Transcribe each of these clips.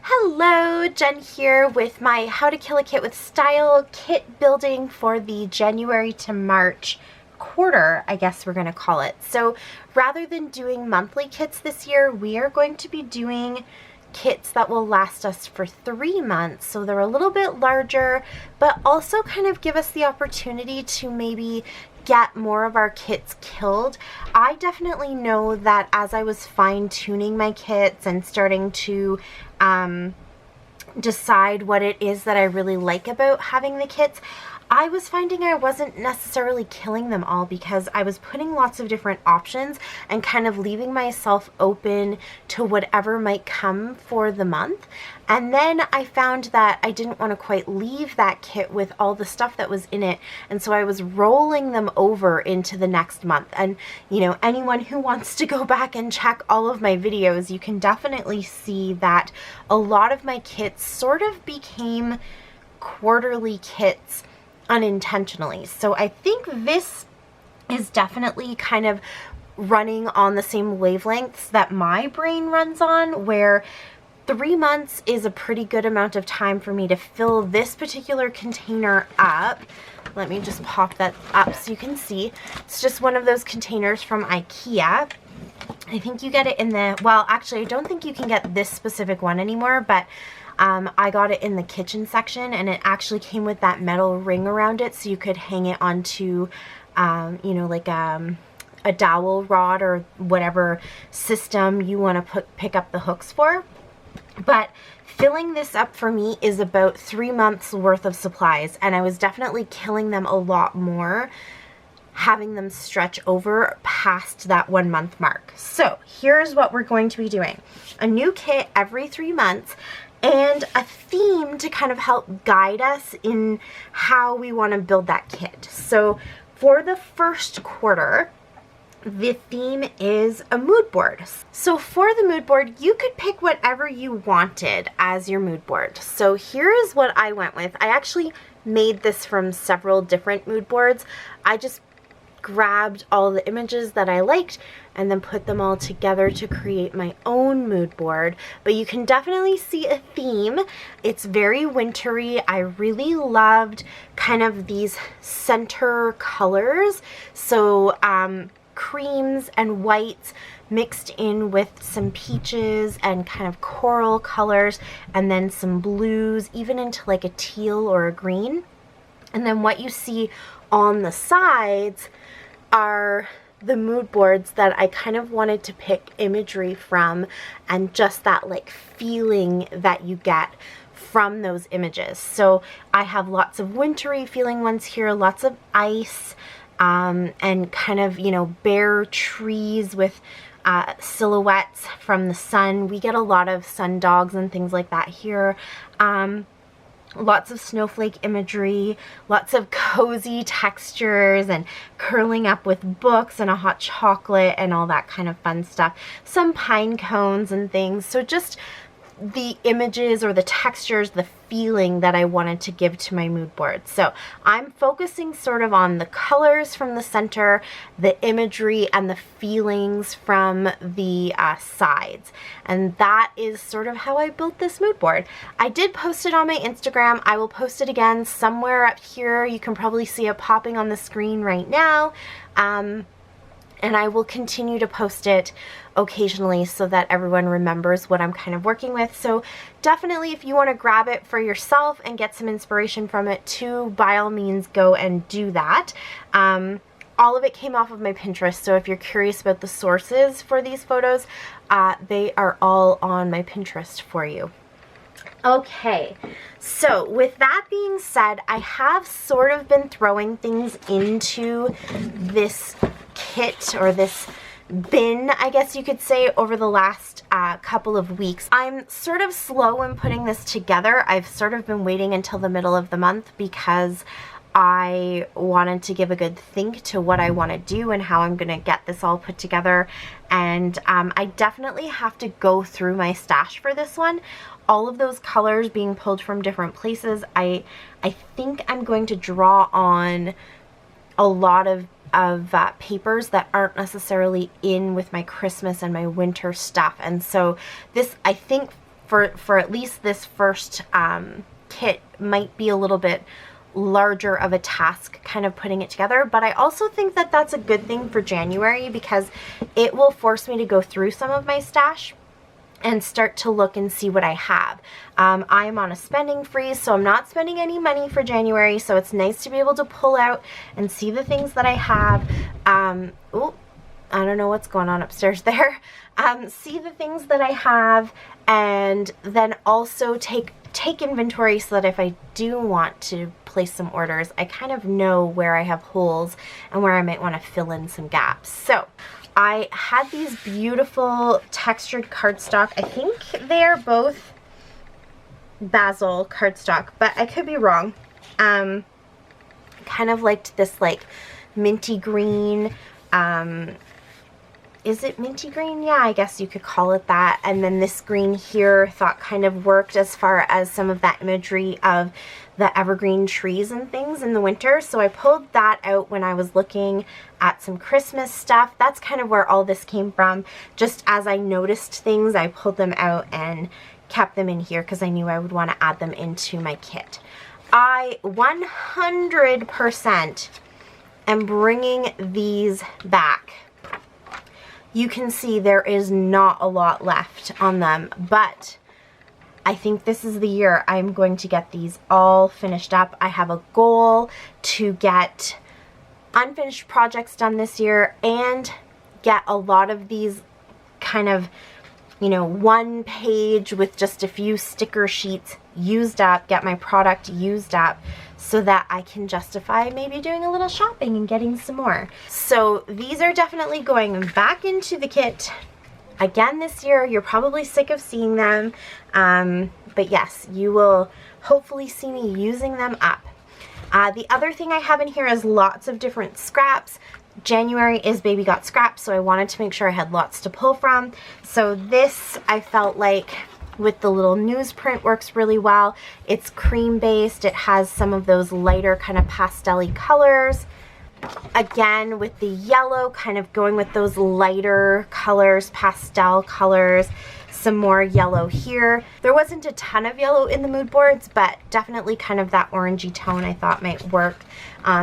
Hello, Jen here with my How to Kill a Kit with Style kit building for the January to March quarter, I guess we're going to call it. So rather than doing monthly kits this year, we are going to be doing kits that will last us for 3 months. So they're a little bit larger, but also kind of give us the opportunity to maybe get more of our kits killed. I definitely know that as I was fine-tuning my kits and starting to decide what it is that I really like about having the kits, I was finding I wasn't necessarily killing them all because I was putting lots of different options and kind of leaving myself open to whatever might come for the month. And then I found that I didn't want to quite leave that kit with all the stuff that was in it, and so I was rolling them over into the next month. And you know, anyone who wants to go back and check all of my videos, you can definitely see that a lot of my kits sort of became quarterly kits unintentionally. So I think this is definitely kind of running on the same wavelengths that my brain runs on, where 3 months is a pretty good amount of time for me to fill this particular container up. Let me just pop that up so you can see. It's just one of those containers from IKEA. I think you get it in the, well, actually I don't think you can get this specific one anymore, but I got it in the kitchen section, and it actually came with that metal ring around it so you could hang it onto, you know, like a dowel rod or whatever system you want to pick up the hooks for. But filling this up for me is about 3 months worth of supplies, and I was definitely killing them a lot more having them stretch over past that 1 month mark. So here's what we're going to be doing. A new kit every 3 months, and a theme to kind of help guide us in how we want to build that kit. So for the first quarter, the theme is a mood board. So for the mood board, you could pick whatever you wanted as your mood board. So here is what I went with. I actually made this from several different mood boards. I just grabbed all the images that I liked and then put them all together to create my own mood board. But you can definitely see a theme. It's very wintry. I really loved kind of these center colors. So creams and whites mixed in with some peaches and kind of coral colors, and then some blues, even into like a teal or a green. And then what you see on the sides are the mood boards that I kind of wanted to pick imagery from, and just that like feeling that you get from those images. So I have lots of wintry feeling ones here, lots of ice, and kind of, you know, bare trees with silhouettes from the sun. We get a lot of sun dogs and things like that here. Lots of snowflake imagery, lots of cozy textures, and curling up with books and a hot chocolate and all that kind of fun stuff. Some pine cones and things. So just the images or the textures, the feeling that I wanted to give to my mood board. So I'm focusing sort of on the colors from the center, the imagery, and the feelings from the sides. And that is sort of how I built this mood board. I did post it on my Instagram. I will post it again somewhere up here. You can probably see it popping on the screen right now. And I will continue to post it occasionally so that everyone remembers what I'm kind of working with. So definitely, if you want to grab it for yourself and get some inspiration from it too, by all means go and do that. All of it came off of my Pinterest, so if you're curious about the sources for these photos, they are all on my Pinterest for you. Okay, so with that being said, I have sort of been throwing things into this kit, or this bin, I guess you could say, over the last couple of weeks. I'm sort of slow in putting this together. I've sort of been waiting until the middle of the month because I wanted to give a good think to what I want to do and how I'm going to get this all put together. And I definitely have to go through my stash for this one. All of those colors being pulled from different places. I think I'm going to draw on a lot of papers that aren't necessarily in with my Christmas and my winter stuff. And so this, I think, for at least this first kit might be a little bit larger of a task kind of putting it together, but I also think that that's a good thing for January because it will force me to go through some of my stash and start to look and see what I have. I'm on a spending freeze, so I'm not spending any money for January, so it's nice to be able to pull out and see the things that I have. Oh, I don't know what's going on upstairs there. See the things that I have, and then also take inventory so that if I do want to place some orders, I kind of know where I have holes and where I might want to fill in some gaps. So I had these beautiful textured cardstock. I think they're both basil cardstock, but I could be wrong. Kind of liked this like minty green. Is it minty green? Yeah, I guess you could call it that. And then this green here thought kind of worked as far as some of that imagery of the evergreen trees and things in the winter. So I pulled that out when I was looking at some Christmas stuff. That's kind of where all this came from. Just as I noticed things, I pulled them out and kept them in here because I knew I would want to add them into my kit. I 100% am bringing these back. You can see there is not a lot left on them, but I think this is the year I'm going to get these all finished up. I have a goal to get unfinished projects done this year and get a lot of these kind of, you know, one page with just a few sticker sheets used up, get my product used up so that I can justify maybe doing a little shopping and getting some more. So these are definitely going back into the kit again this year. You're probably sick of seeing them, but yes, you will hopefully see me using them up. The other thing I have in here is lots of different scraps. January is Baby Got Scraps, so I wanted to make sure I had lots to pull from. So this, I felt like with the little newsprint works really well. It's cream based. It has some of those lighter kind of pastel-y colors. Again, with the yellow, kind of going with those lighter colors, pastel colors. Some more yellow here. There wasn't a ton of yellow in the mood boards, but definitely kind of that orangey tone I thought might work.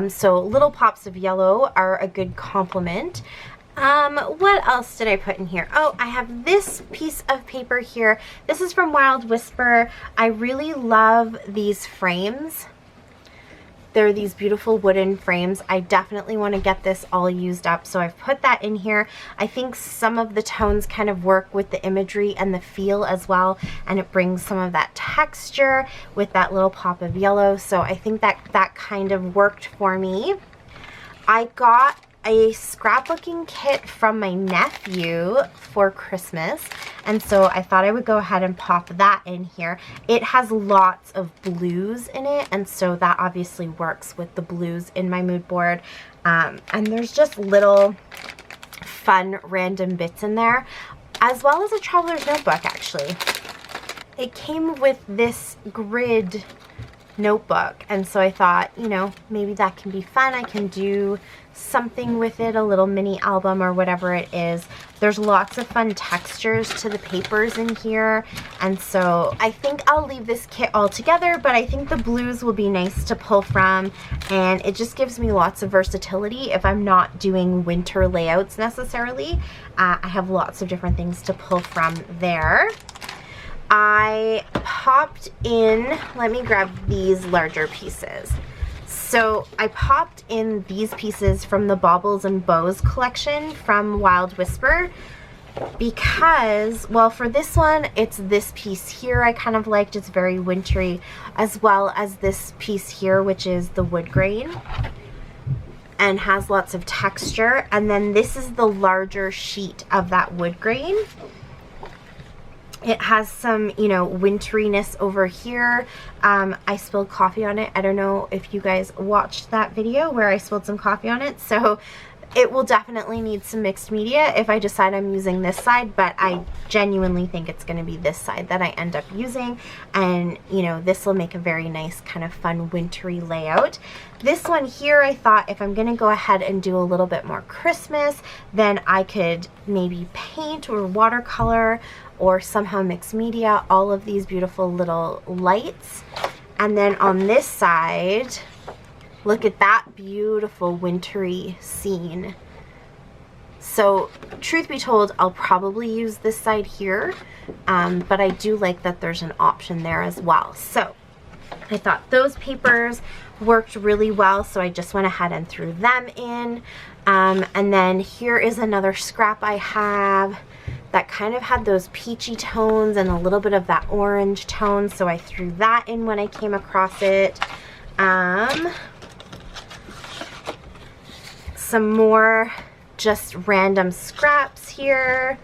So little pops of yellow are a good complement. What else did I put in here? Oh, I have this piece of paper here. This is from Wild Whisper. I really love these frames. They're these beautiful wooden frames. I definitely want to get this all used up, so I've put that in here. I think some of the tones kind of work with the imagery and the feel as well, and it brings some of that texture with that little pop of yellow, so I think that kind of worked for me. I got a scrapbooking kit from my nephew for Christmas, and so I thought I would go ahead and pop that in here. It has lots of blues in it, and so that obviously works with the blues in my mood board. And there's just little fun random bits in there, as well as a traveler's notebook actually. It came with this grid notebook, and so I thought, you know, maybe that can be fun. I can do something with it, a little mini album or whatever it is. There's lots of fun textures to the papers in here, and so I think I'll leave this kit all together, but I think the blues will be nice to pull from, and it just gives me lots of versatility if I'm not doing winter layouts necessarily. I have lots of different things to pull from there. I popped in, let me grab these larger pieces. So I popped in these pieces from the Baubles and Bows collection from Wild Whisper because, well, for this one, it's this piece here I kind of liked. It's very wintry, as well as this piece here, which is the wood grain and has lots of texture. And then this is the larger sheet of that wood grain. It has some, you know, winteriness over here. I spilled coffee on it. I don't know if you guys watched that video where I spilled some coffee on it. So it will definitely need some mixed media if I decide I'm using this side, but I genuinely think it's going to be this side that I end up using. And, you know, this will make a very nice kind of fun wintry layout. This one here, I thought if I'm going to go ahead and do a little bit more Christmas, then I could maybe paint or watercolor or somehow mixed media, all of these beautiful little lights. And then on this side, look at that beautiful wintry scene. So truth be told, I'll probably use this side here, but I do like that there's an option there as well. So I thought those papers worked really well, so I just went ahead and threw them in. And then here is another scrap I have that kind of had those peachy tones and a little bit of that orange tone, so I threw that in when I came across it. Some more just random scraps here.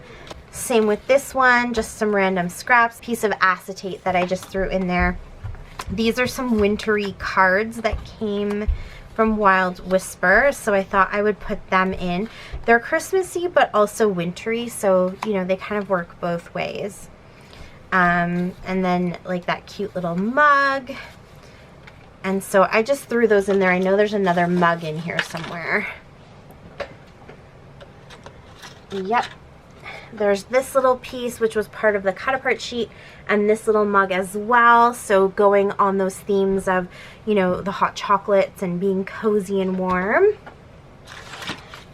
Same with this one, just some random scraps. Piece of acetate that I just threw in there. These are some wintry cards that came from Wild Whisper, so I thought I would put them in. They're Christmassy but also wintry, so you know, they kind of work both ways. And then like that cute little mug. And so I just threw those in there. I know there's another mug in here somewhere. Yep. There's this little piece which was part of the cut apart sheet, and this little mug as well, so going on those themes of, you know, the hot chocolates and being cozy and warm.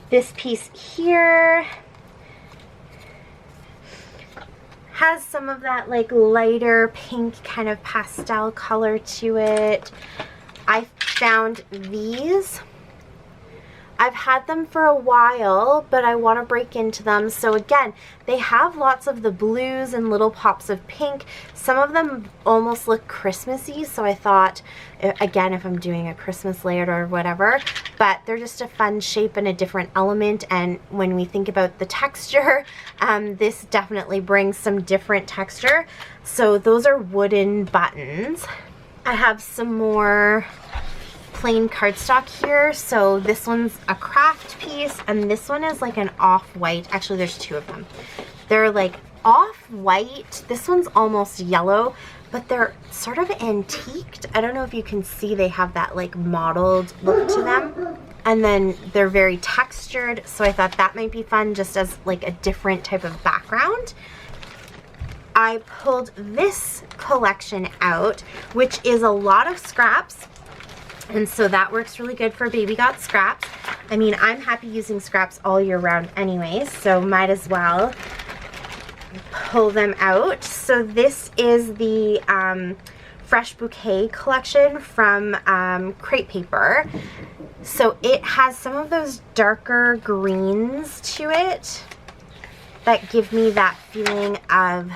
This piece here has some of that like lighter pink kind of pastel color to it. I found these. I've had them for a while, but I want to break into them. So again, they have lots of the blues and little pops of pink. Some of them almost look Christmassy, so I thought, again, if I'm doing a Christmas layout or whatever, but they're just a fun shape and a different element. And when we think about the texture, this definitely brings some different texture. So those are wooden buttons. I have some more plain cardstock here. So this one's a craft piece, and this one is like an off-white. Actually, there's two of them. They're like off-white. This one's almost yellow, but they're sort of antiqued. I don't know if you can see, they have that like mottled look to them. And then they're very textured, so I thought that might be fun just as like a different type of background. I pulled this collection out, which is a lot of scraps. And so that works really good for Baby Got Scraps. I mean, I'm happy using scraps all year round anyways, so might as well pull them out. So this is the Fresh Bouquet collection from Crepe Paper. So it has some of those darker greens to it that give me that feeling of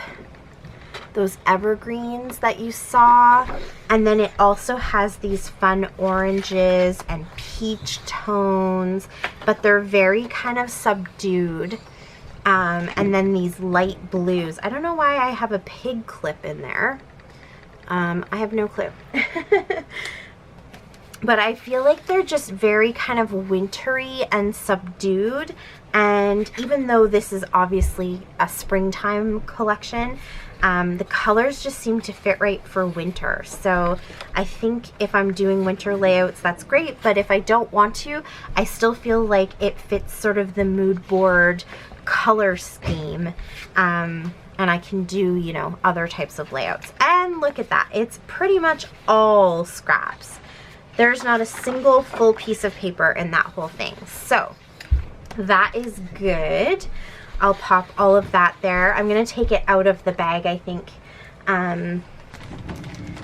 those evergreens that you saw. And then it also has these fun oranges and peach tones, but they're very kind of subdued. And then these light blues. I don't know why I have a pig clip in there. I have no clue. But I feel like they're just very kind of wintry and subdued. And even though this is obviously a springtime collection, the colors just seem to fit right for winter. So I think if I'm doing winter layouts, that's great. But if I don't want to, I still feel like it fits sort of the mood board color scheme. And I can do, you know, other types of layouts. And look at that. It's pretty much all scraps. There's not a single full piece of paper in that whole thing. So that is good. I'll pop all of that there. I'm going to take it out of the bag, I think,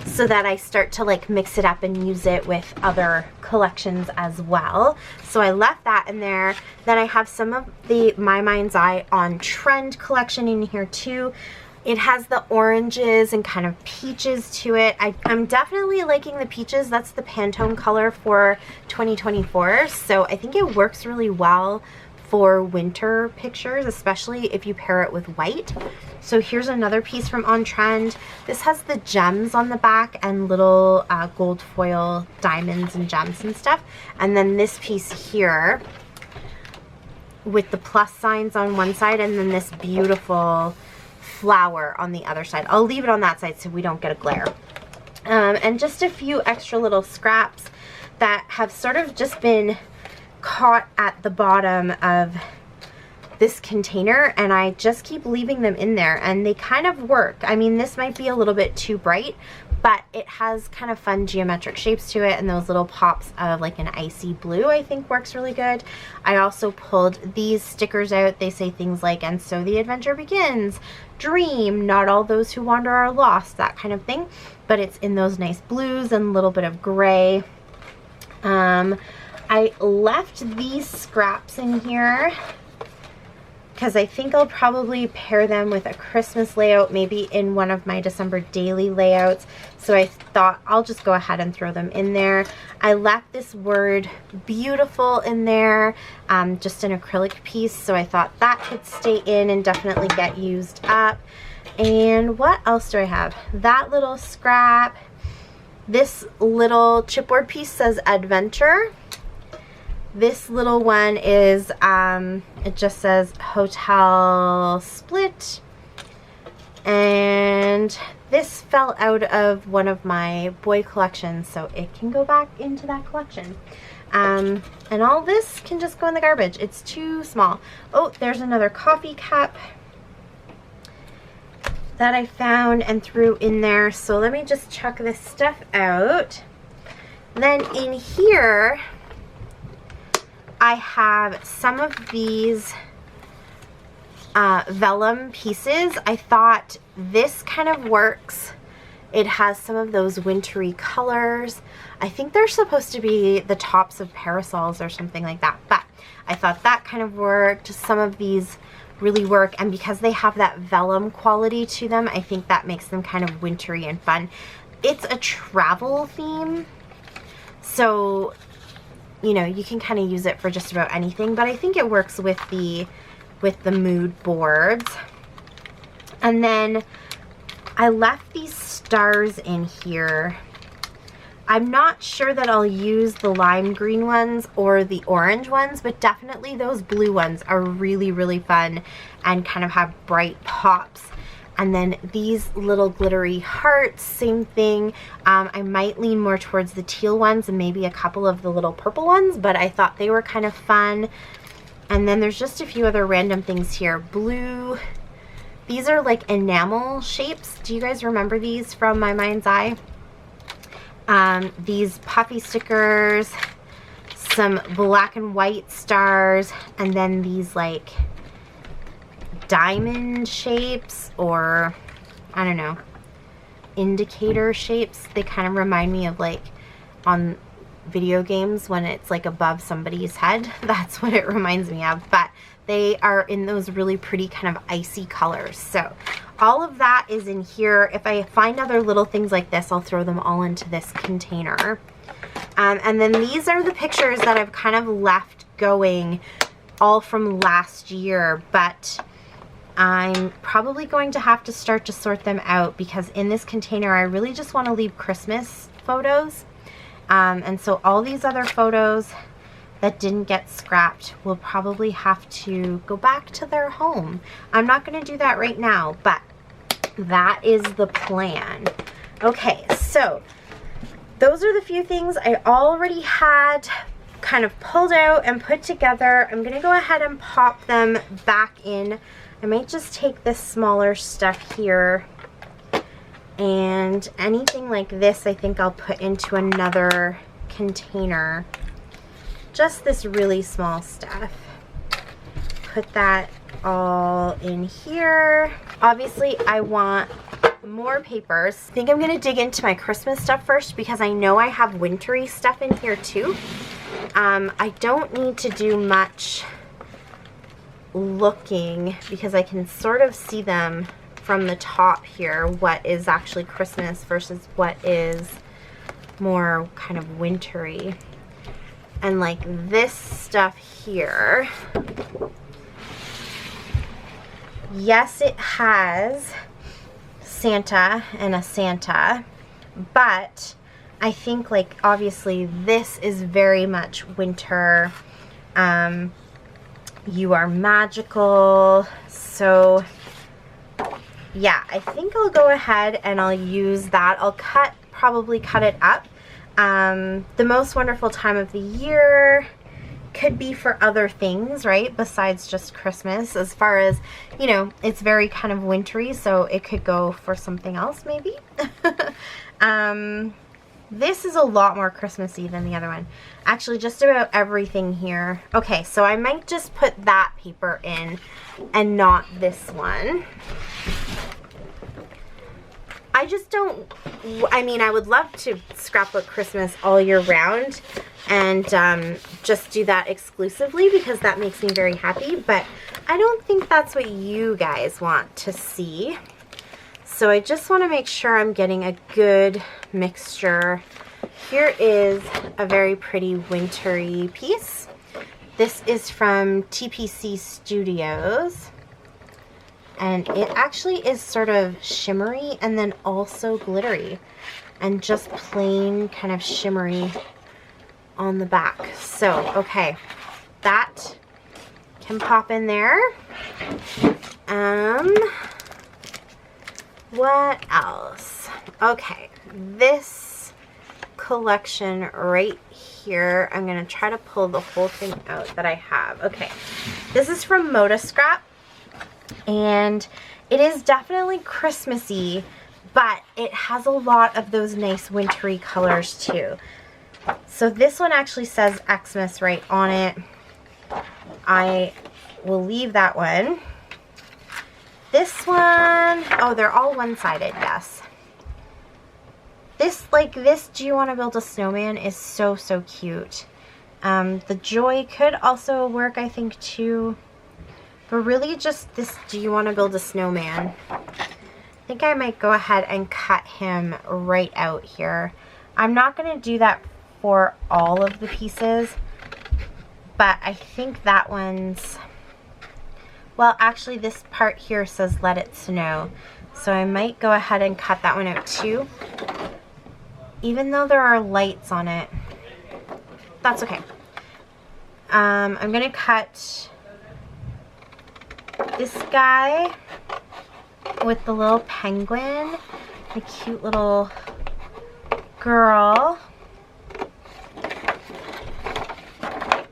so that I start to like mix it up and use it with other collections as well. So I left that in there. Then I have some of the My Mind's Eye on Trend collection in here too. It has the oranges and kind of peaches to it. I'm definitely liking the peaches. That's the Pantone color for 2024. So I think it works really well for winter pictures, especially if you pair it with white. So here's another piece from On Trend. This has the gems on the back and little gold foil diamonds and gems and stuff. And then this piece here with the plus signs on one side, and then this beautiful flower on the other side. I'll leave it on that side so we don't get a glare. And just a few extra little scraps that have sort of just been caught at the bottom of this container, and I just keep leaving them in there, and they kind of work. I mean, this might be a little bit too bright, but it has kind of fun geometric shapes to it, and those little pops of like an icy blue I think works really good. I also pulled these stickers out. They say things like, "And so the adventure begins, dream, not all those who wander are lost," that kind of thing, but it's in those nice blues and a little bit of gray. I left these scraps in here because I think I'll probably pair them with a Christmas layout, maybe in one of my December daily layouts. So I thought I'll just go ahead and throw them in there. I left this word beautiful in there, just an acrylic piece. So I thought that could stay in and definitely get used up. And what else do I have? That little scrap. This little chipboard piece says adventure. This little one is, it just says hotel split. And this fell out of one of my boy collections, so it can go back into that collection. And all this can just go in the garbage. It's too small. Oh, there's another coffee cup that I found and threw in there. So let me just chuck this stuff out. Then in here, I have some of these vellum pieces. I thought this kind of works. It has some of those wintry colors. I think they're supposed to be the tops of parasols or something like that, but I thought that kind of worked. Some of these really work, and because they have that vellum quality to them, I think that makes them kind of wintry and fun. It's a travel theme, so you know, you can kind of use it for just about anything, but I think it works with the mood boards. And then I left these stars in here. I'm not sure that I'll use the lime green ones or the orange ones, but definitely those blue ones are really, really fun and kind of have bright pops. And then these little glittery hearts, same thing. I might lean more towards the teal ones and maybe a couple of the little purple ones, but I thought they were kind of fun. And then there's just a few other random things here. Blue. These are like enamel shapes. Do you guys remember these from my mind's eye? These puffy stickers, some black and white stars, and then these like diamond shapes, or I don't know, indicator shapes. They kind of remind me of like on video games when it's like above somebody's head. That's what it reminds me of, but they are in those really pretty kind of icy colors. So all of that is in here. If I find other little things like this, I'll throw them all into this container. And then these are the pictures that I've kind of left going, all from last year, but I'm probably going to have to start to sort them out, because in this container I really just want to leave Christmas photos. And so all these other photos that didn't get scrapped will probably have to go back to their home. I'm not going to do that right now, but that is the plan. Okay, so those are the few things I already had kind of pulled out and put together. I'm going to go ahead and pop them back in. I might just take this smaller stuff here, and anything like this I think I'll put into another container. Just this really small stuff. Put that all in here. Obviously I want more papers. I think I'm gonna dig into my Christmas stuff first, because I know I have wintry stuff in here too. I don't need to do much looking, because I can sort of see them from the top here, what is actually Christmas versus what is more kind of wintry. And like this stuff here, yes, it has Santa and a Santa, but I think like obviously this is very much winter. You are magical. So yeah, I think I'll go ahead and I'll use that. I'll probably cut it up. The most wonderful time of the year, could be for other things, right, besides just Christmas. As far as, you know, it's very kind of wintry, so it could go for something else maybe. This is a lot more Christmassy than the other one. Actually, just about everything here. Okay, so I might just put that paper in and not this one. I just don't, I mean, I would love to scrapbook Christmas all year round and just do that exclusively because that makes me very happy, but I don't think that's what you guys want to see. So I just want to make sure I'm getting a good mixture. Here is a very pretty wintry piece. This is from TPC Studios. And it actually is sort of shimmery and then also glittery. And just plain kind of shimmery on the back. So, okay. That can pop in there. What else? Okay, this collection right here, I'm going to try to pull the whole thing out that I have. Okay, this is from Moda Scrap, and it is definitely Christmassy, but it has a lot of those nice wintry colors too. So this one actually says Xmas right on it. I will leave that one. This one, oh, they're all one-sided, yes. This, like this, Do You Want to Build a Snowman is so, so cute. The Joy could also work, I think, too. But really just this Do You Want to Build a Snowman. I think I might go ahead and cut him right out here. I'm not going to do that for all of the pieces, but I think that one's... Well, actually, this part here says Let It Snow, so I might go ahead and cut that one out too. Even though there are lights on it, that's okay. I'm going to cut this guy with the little penguin, the cute little girl.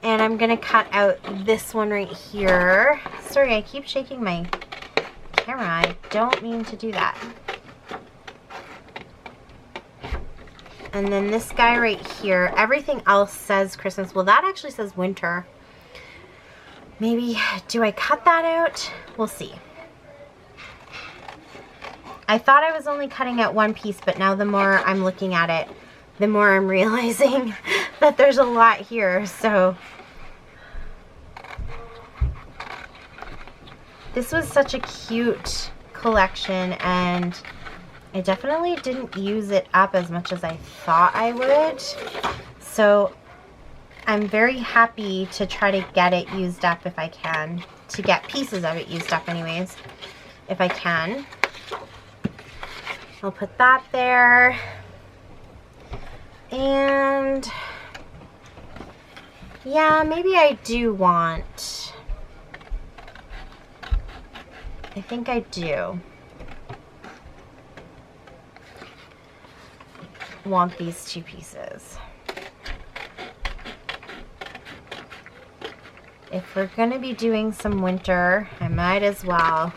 And I'm going to cut out this one right here. Sorry, I keep shaking my camera. I don't mean to do that. And then this guy right here. Everything else says Christmas. Well, that actually says winter. Maybe, do I cut that out? We'll see. I thought I was only cutting out one piece, but now the more I'm looking at it, the more I'm realizing that there's a lot here. So this was such a cute collection, and I definitely didn't use it up as much as I thought I would. So I'm very happy to try to get it used up if I can, to get pieces of it used up anyways, if I can. I'll put that there. And yeah, maybe I do want, I think I do want these two pieces. If we're going to be doing some winter, I might as well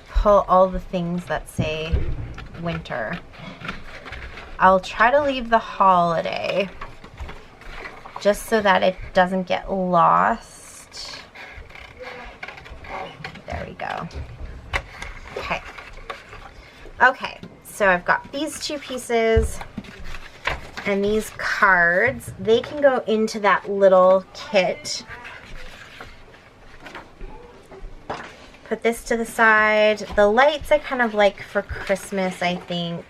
pull all the things that say winter. I'll try to leave the holiday just so that it doesn't get lost. There we go. Okay. Okay, so I've got these two pieces and these cards. They can go into that little kit. Put this to the side. The lights I kind of like for Christmas, I think.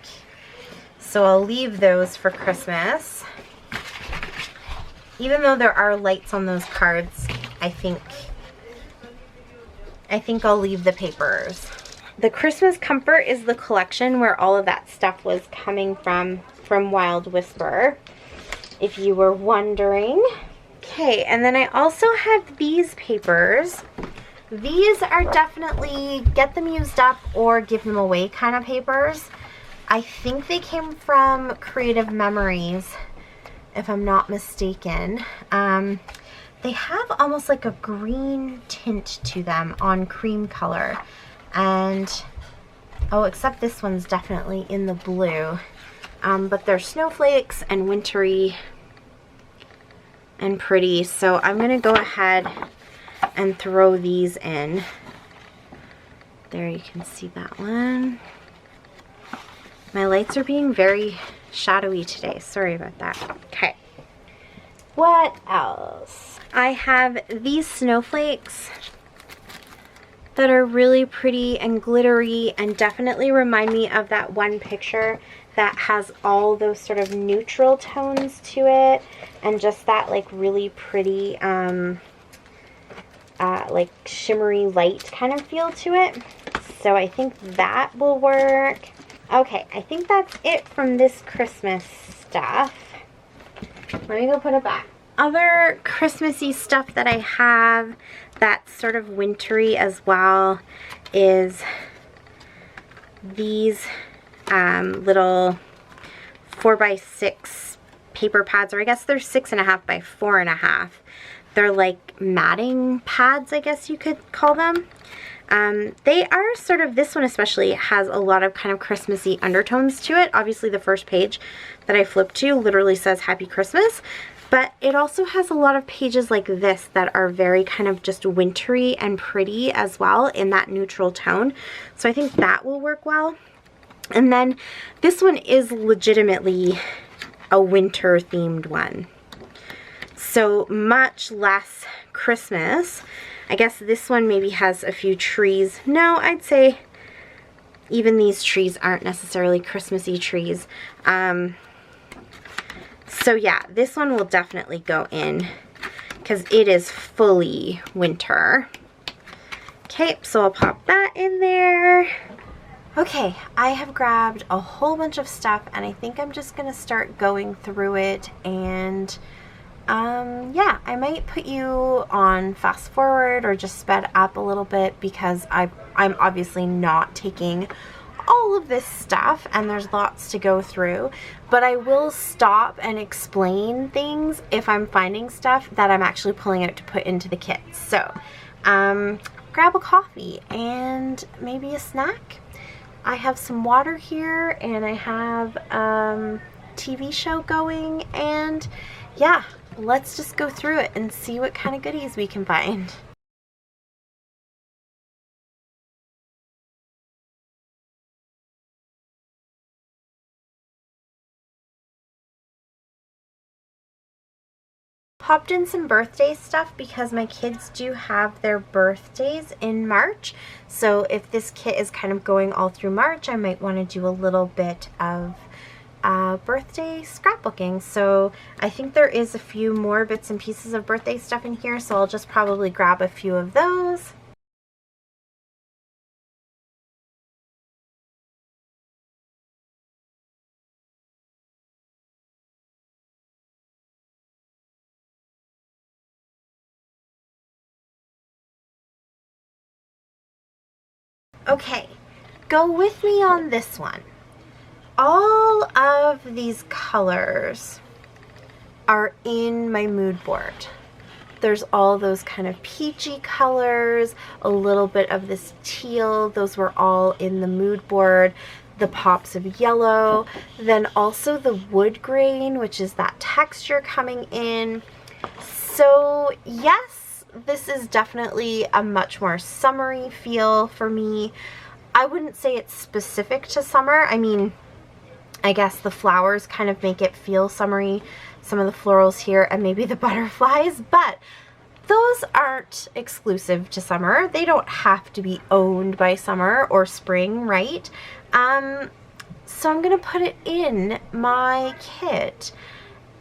So I'll leave those for Christmas. Even though there are lights on those cards, I think I'll leave the papers. The Christmas Comfort is the collection where all of that stuff was coming from Wild Whisper, if you were wondering. Okay, and then I also have these papers. These are definitely get them used up or give them away kind of papers. I think they came from Creative Memories, if I'm not mistaken. they have almost like a green tint to them on cream color. And, oh, except this one's definitely in the blue. But they're snowflakes and wintry and pretty. So I'm gonna go ahead and throw these in. There, you can see that one. My lights are being very shadowy today. Sorry about that. Okay. What else? I have these snowflakes that are really pretty and glittery and definitely remind me of that one picture that has all those sort of neutral tones to it and just that like really pretty like shimmery light kind of feel to it. So I think that will work. Okay, I think that's it from this Christmas stuff. Let me go put it back. Other Christmassy stuff that I have that's sort of wintry as well is these little 4x6 paper pads, or I guess they're 6.5 by 4.5. They're like matting pads, I guess you could call them. They are sort of, this one especially has a lot of kind of Christmassy undertones to it. Obviously the first page that I flipped to literally says Happy Christmas, but it also has a lot of pages like this that are very kind of just wintry and pretty as well in that neutral tone. So I think that will work well. And then this one is legitimately a winter themed one. So much less Christmas. I guess this one maybe has a few trees. No, I'd say even these trees aren't necessarily Christmassy trees. So yeah, this one will definitely go in because it is fully winter. Okay, so I'll pop that in there. Okay, I have grabbed a whole bunch of stuff and I think I'm just gonna start going through it, and yeah, I might put you on fast forward or just sped up a little bit because I'm obviously not taking all of this stuff and there's lots to go through, but I will stop and explain things if I'm finding stuff that I'm actually pulling out to put into the kit. So grab a coffee and maybe a snack. I have some water here and I have TV show going, and yeah, let's just go through it and see what kind of goodies we can find. Popped in some birthday stuff because my kids do have their birthdays in March. So if this kit is kind of going all through March, I might want to do a little bit of birthday scrapbooking. So I think there is a few more bits and pieces of birthday stuff in here, so I'll just probably grab a few of those. Okay, go with me on this one. All of these colors are in my mood board. There's all those kind of peachy colors, a little bit of this teal, those were all in the mood board, the pops of yellow, then also the wood grain, which is that texture coming in. So yes, this is definitely a much more summery feel for me. I wouldn't say it's specific to summer. I mean, I guess the flowers kind of make it feel summery, some of the florals here and maybe the butterflies, but those aren't exclusive to summer. They don't have to be owned by summer or spring, right? So I'm gonna put it in my kit,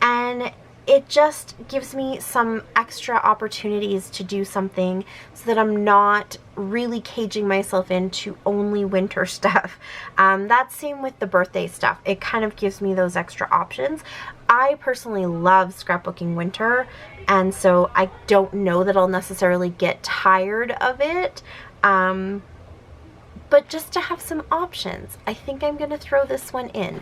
and it just gives me some extra opportunities to do something so that I'm not really caging myself into only winter stuff. That's same with the birthday stuff. It kind of gives me those extra options. I personally love scrapbooking winter, and so I don't know that I'll necessarily get tired of it. But just to have some options, I think I'm gonna throw this one in.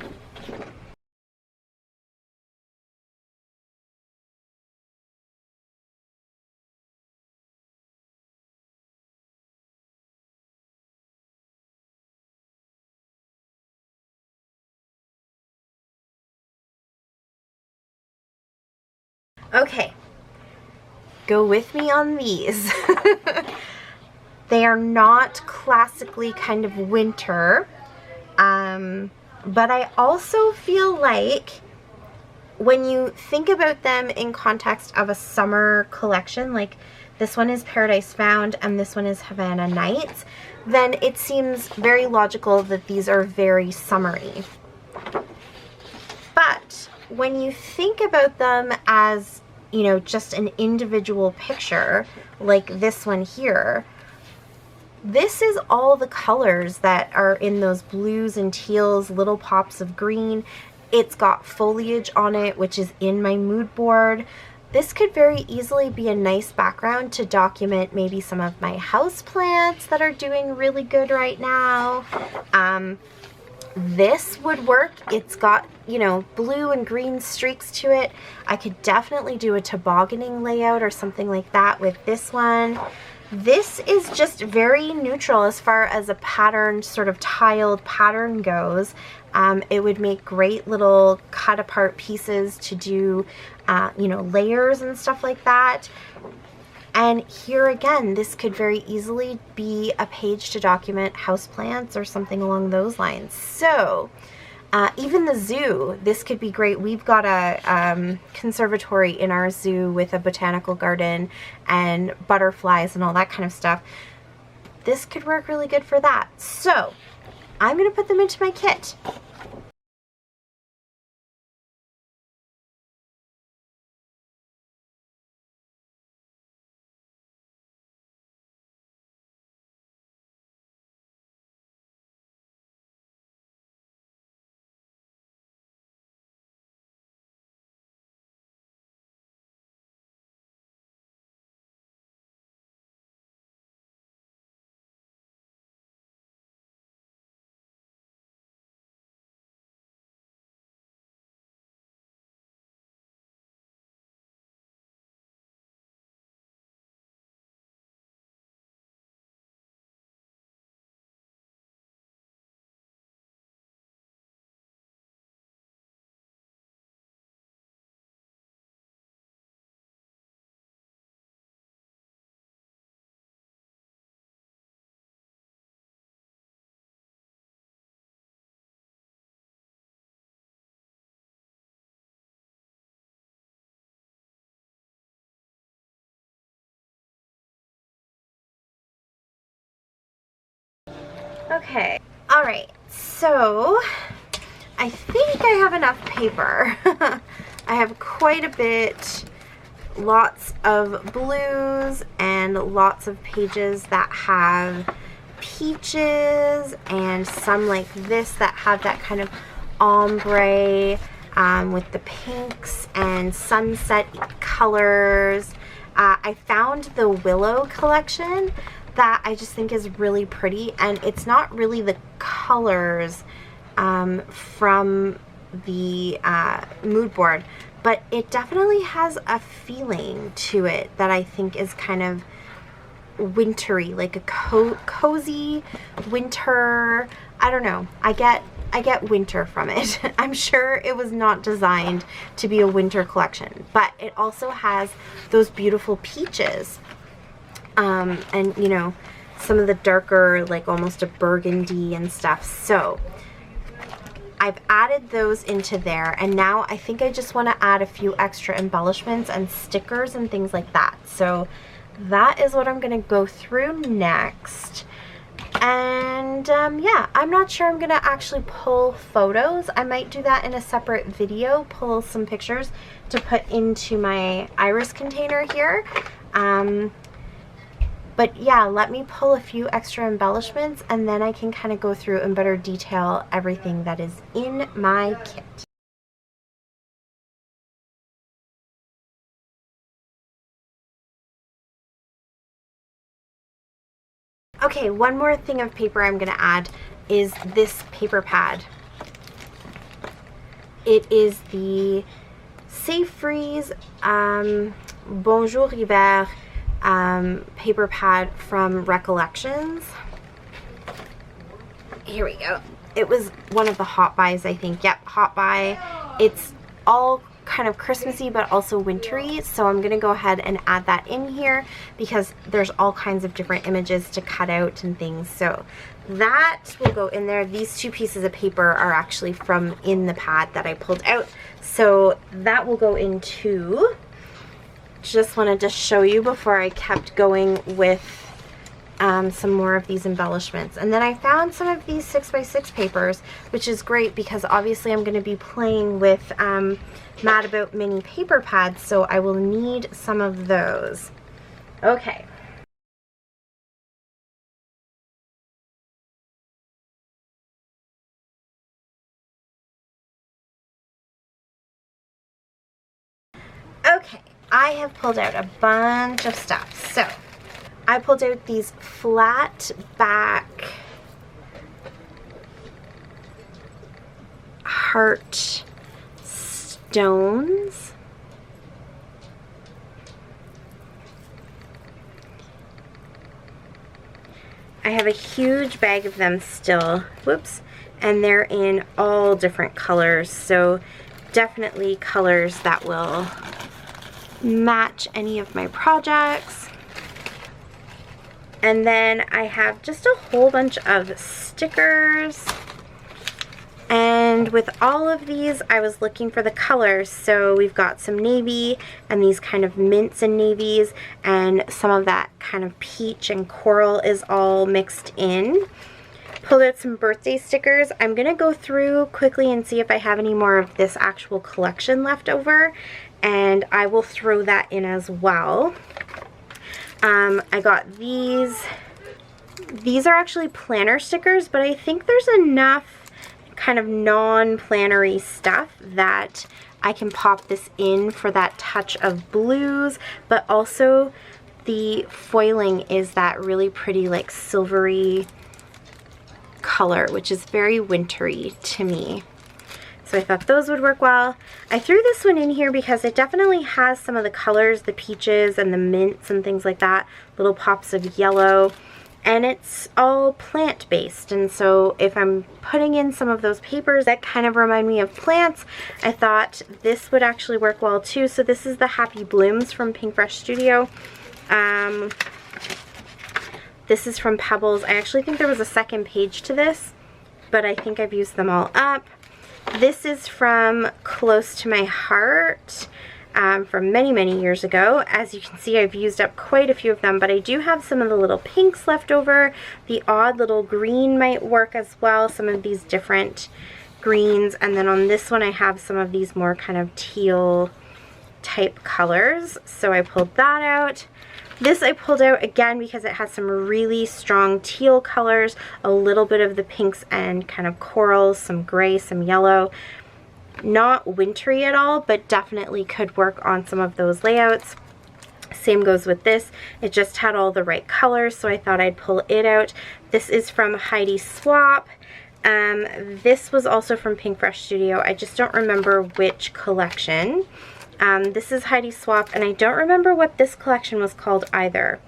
Okay, go with me on these. They are not classically kind of winter, but I also feel like when you think about them in context of a summer collection, like this one is Paradise Found and this one is Havana Nights, then it seems very logical that these are very summery. But when you think about them as, you know, just an individual picture, like this one here, this is all the colors that are in those blues and teals, little pops of green. It's got foliage on it, which is in my mood board. This could very easily be a nice background to document maybe some of my house plants that are doing really good right now. This would work. It's got, you know, blue and green streaks to it. I could definitely do a tobogganing layout or something like that with this one. This is just very neutral as far as a pattern, sort of tiled pattern goes. It would make great little cut apart pieces to do, you know, layers and stuff like that. And here again, this could very easily be a page to document houseplants or something along those lines. So even the zoo, this could be great. We've got a conservatory in our zoo with a botanical garden and butterflies and all that kind of stuff. This could work really good for that. So I'm going to put them into my kit. Okay, all right, so I think I have enough paper. I have quite a bit, lots of blues and lots of pages that have peaches and some like this that have that kind of ombre with the pinks and sunset colors. I found the Willow collection that I just think is really pretty, and it's not really the colors from the mood board, but it definitely has a feeling to it that I think is kind of wintry, like a cozy winter. I don't know. I get winter from it. I'm sure it was not designed to be a winter collection, but it also has those beautiful peaches. And you know, some of the darker, like almost a burgundy and stuff. So I've added those into there, and now I think I just want to add a few extra embellishments and stickers and things like that. So that is what I'm going to go through next. And yeah, I'm not sure I'm going to actually pull photos. I might do that in a separate video, pull some pictures to put into my iris container here. But yeah, let me pull a few extra embellishments, and then I can kind of go through and better detail everything that is in my kit. Okay, one more thing of paper I'm going to add is this paper pad. It is the Safe Freeze Bonjour Hiver paper pad from Recollections. Here we go. It was one of the Hot Buys, I think. Yep, Hot Buy. It's all kind of Christmassy but also wintry, so I'm going to go ahead and add that in here because there's all kinds of different images to cut out and things. So that will go in there. These two pieces of paper are actually from in the pad that I pulled out, so that will go in too. Just wanted to show you before I kept going with some more of these embellishments. And then I found some of these 6x6 papers, which is great because obviously I'm going to be playing with Mad About mini paper pads, so I will need some of those. Okay. Okay, I have pulled out a bunch of stuff. So I pulled out these flat back heart stones. I have a huge bag of them still, whoops, and they're in all different colors, so definitely colors that will match any of my projects. And then I have just a whole bunch of stickers, and with all of these I was looking for the colors. So we've got some navy and these kind of mints and navies, and some of that kind of peach and coral is all mixed in. Pulled out some birthday stickers. I'm gonna go through quickly and see if I have any more of this actual collection left over, and I will throw that in as well. I got these. These are actually planner stickers, but I think there's enough kind of non-plannery stuff that I can pop this in for that touch of blues, but also the foiling is that really pretty like silvery color, which is very wintry to me. So I thought those would work well. I threw this one in here because it definitely has some of the colors, the peaches and the mints and things like that, little pops of yellow, and it's all plant-based. And so if I'm putting in some of those papers that kind of remind me of plants, I thought this would actually work well too. So this is the Happy Blooms from Pink Fresh Studio. This is from Pebbles. I actually think there was a second page to this, but I think I've used them all up. This is from Close to My Heart, from many, many years ago. As you can see, I've used up quite a few of them, but I do have some of the little pinks left over. The odd little green might work as well, some of these different greens. And then on this one, I have some of these more kind of teal type colors, so I pulled that out. This I pulled out again because it has some really strong teal colors, a little bit of the pinks and kind of corals, some gray, some yellow. Not wintry at all, but definitely could work on some of those layouts. Same goes with this. It just had all the right colors, so I thought I'd pull it out. This is from Heidi Swap. This was also from Pink Fresh Studio. I just don't remember which collection. This is Heidi Swap, and I don't remember what this collection was called either.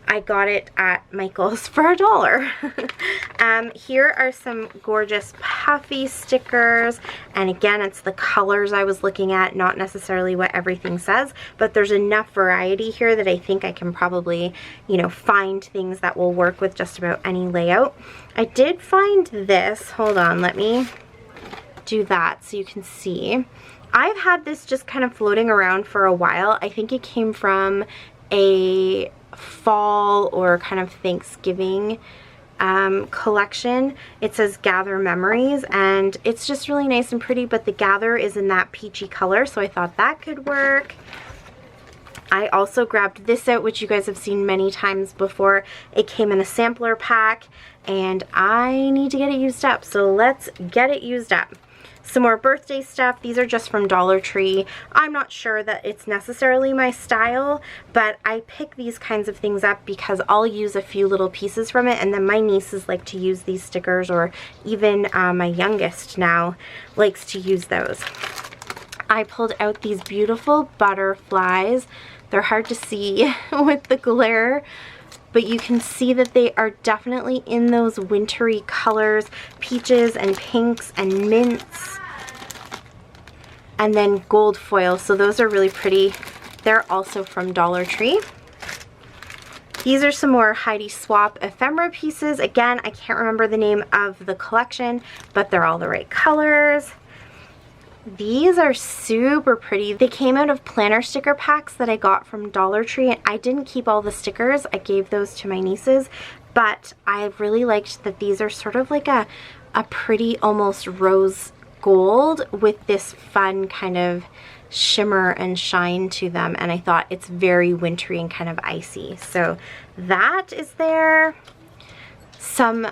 I got it at Michael's for $1. Here are some gorgeous puffy stickers, and again, it's the colors I was looking at, not necessarily what everything says, but there's enough variety here that I think I can probably, you know, find things that will work with just about any layout. I did find this. Hold on, let me do that so you can see. I've had this just kind of floating around for a while. I think it came from a fall or kind of Thanksgiving collection. It says Gather Memories, and it's just really nice and pretty, but the gather is in that peachy color, so I thought that could work. I also grabbed this out, which you guys have seen many times before. It came in a sampler pack, and I need to get it used up, so let's get it used up. Some more birthday stuff. These are just from Dollar Tree. I'm not sure that it's necessarily my style, but I pick these kinds of things up because I'll use a few little pieces from it, and then my nieces like to use these stickers, or even my youngest now likes to use those. I pulled out these beautiful butterflies. They're hard to see with the glare, but you can see that they are definitely in those wintry colors, peaches and pinks and mints. and then gold foil. So those are really pretty. They're also from Dollar Tree. These are some more Heidi Swap ephemera pieces. Again, I can't remember the name of the collection, but they're all the right colors. These are super pretty. They came out of planner sticker packs that I got from Dollar Tree, and I didn't keep all the stickers. I gave those to my nieces, but I really liked that these are sort of like a pretty almost rose gold with this fun kind of shimmer and shine to them, and I thought it's very wintry and kind of icy. So that is there. Some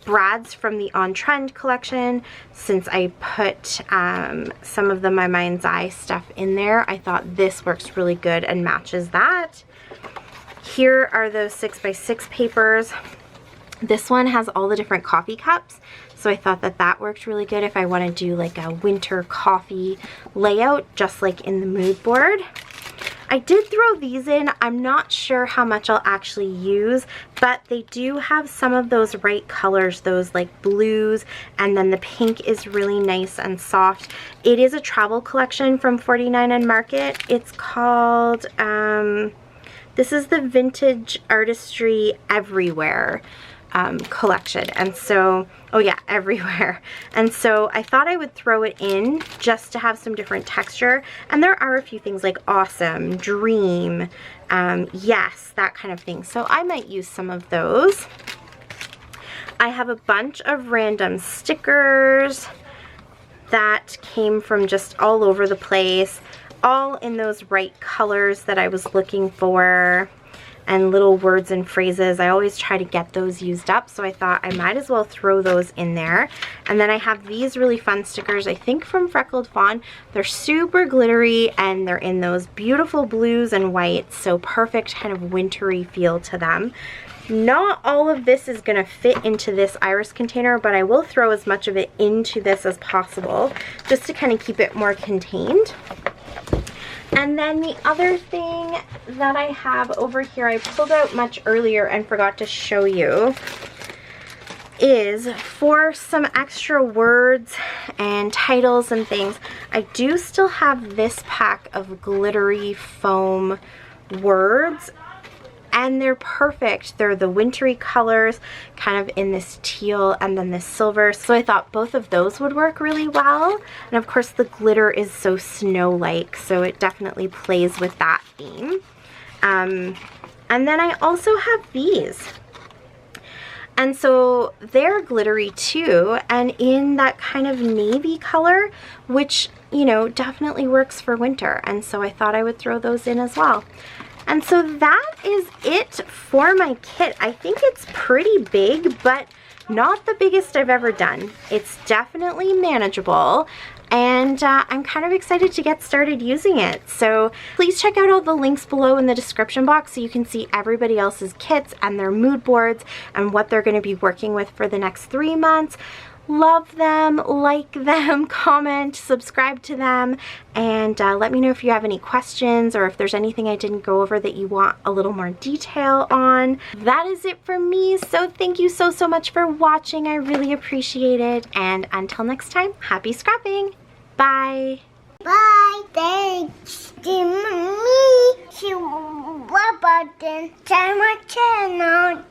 brads from the On Trend collection. Since I put some of the My Mind's Eye stuff in there, I thought this works really good and matches that. Here are those 6x6 papers. This one has all the different coffee cups, so I thought that that worked really good if I want to do like a winter coffee layout, just like in the mood board. I did throw these in. I'm not sure how much I'll actually use, but they do have some of those right colors, those like blues, and then the pink is really nice and soft. It is a travel collection from 49 and Market. It's called, this is the Vintage Artistry Everywhere collection, and so, oh yeah, everywhere. And so I thought I would throw it in just to have some different texture, and there are a few things like awesome, dream, yes, that kind of thing, so I might use some of those. I have a bunch of random stickers that came from just all over the place, all in those right colors that I was looking for, and little words and phrases. I always try to get those used up, so I thought I might as well throw those in there. And then I have these really fun stickers, I think from Freckled Fawn. They're super glittery, and they're in those beautiful blues and whites, so perfect kind of wintry feel to them. Not all of this is going to fit into this iris container, but I will throw as much of it into this as possible, just to kind of keep it more contained. And then the other thing that I have over here, I pulled out much earlier and forgot to show you, is for some extra words and titles and things. I do still have this pack of glittery foam words, and they're perfect. They're the wintry colors, kind of in this teal and then this silver. So I thought both of those would work really well. And of course the glitter is so snow-like, so it definitely plays with that theme. And then I also have these. And so they're glittery too, and in that kind of navy color, which, you know, definitely works for winter. And so I thought I would throw those in as well. And so that is it for my kit. I think it's pretty big, but not the biggest I've ever done. It's definitely manageable, and I'm kind of excited to get started using it. So please check out all the links below in the description box so you can see everybody else's kits and their mood boards and what they're going to be working with for the next 3 months. Love them, like them, comment, subscribe to them, and let me know if you have any questions or if there's anything I didn't go over that you want a little more detail on. That is it for me, so thank you so much for watching. I really appreciate it, and until next time, happy scrapping. Bye. Bye. Thanks to me. To my channel.